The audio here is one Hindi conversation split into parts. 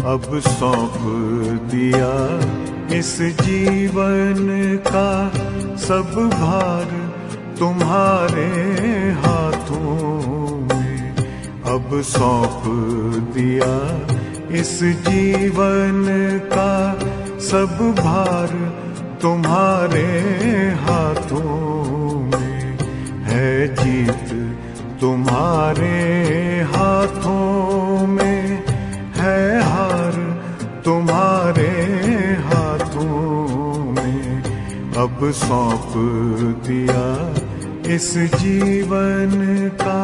अब सौंप दिया इस जीवन का सब भार तुम्हारे हाथों में। अब सौंप दिया इस जीवन का सब भार तुम्हारे हाथों में। है जीत तुम्हारे हाथों में, है हार तुम्हारे हाथों में। अब सौंप दिया इस जीवन का।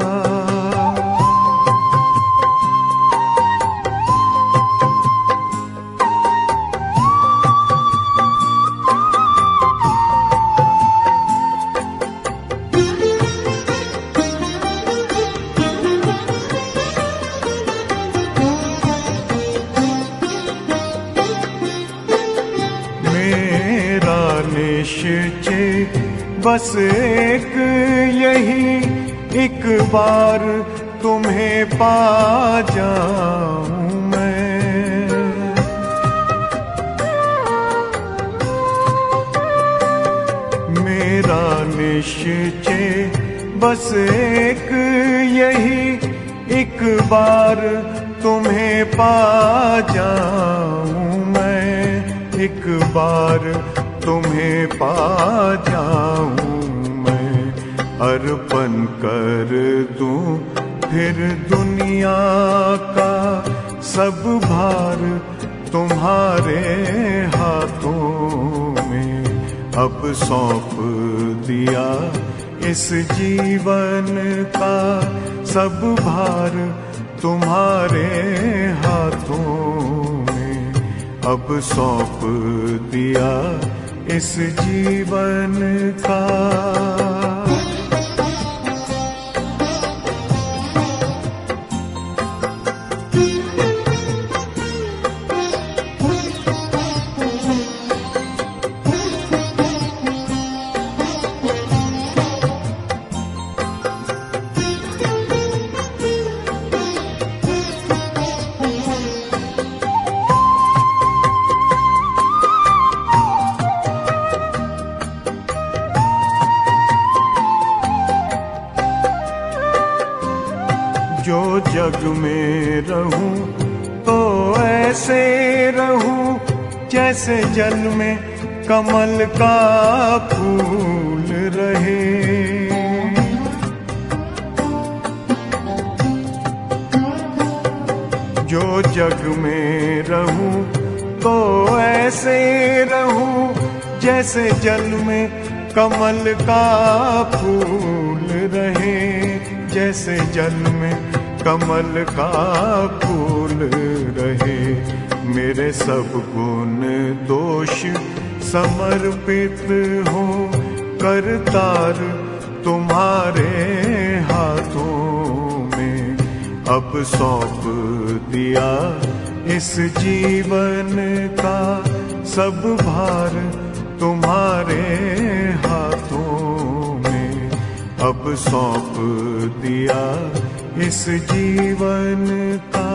निश्चय बस एक यही, एक बार तुम्हें पा जाऊं मैं। मेरा निश्चय बस एक यही, एक बार तुम्हें पा जाऊं मैं। एक बार तुम्हें पा जाऊं मैं। अर्पण कर दूं फिर दुनिया का सब भार तुम्हारे हाथों में। अब सौंप दिया इस जीवन का सब भार तुम्हारे हाथों में। अब सौंप दिया इस जीवन का। जो जग में रहूं तो ऐसे रहूं जैसे जल में कमल का फूल रहे। जो जग में रहूं तो ऐसे रहूं जैसे जल में कमल का फूल रहे। जैसे जल में कमल का फूल रहे। मेरे सब गुण दोष समर्पित हो करतार तुम्हारे हाथों में। अब सौंप दिया इस जीवन का सब भार तुम्हारे हाथों में। अब सौंप दिया इस जीवन का।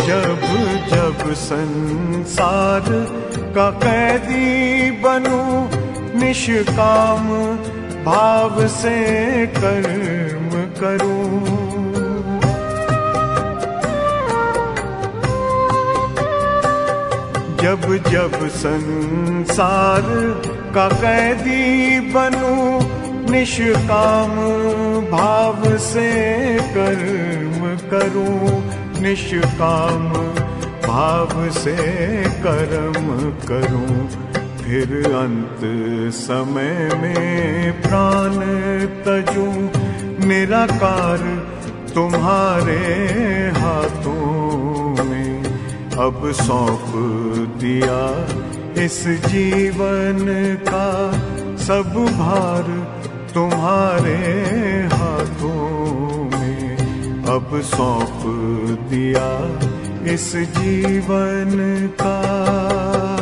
जब जब संसार का कैदी बनूं निष्काम भाव से कर्म करूं। जब जब संसार का कैदी बनूं निष्काम भाव से कर्म करूं। निष्काम भाव से कर्म करूं। फिर अंत समय में प्राण तजूं निराकार तुम्हारे हाथों में। अब सौंप दिया इस जीवन का सब भार तुम्हारे हाथों में अब सौंप दिया इस जीवन का।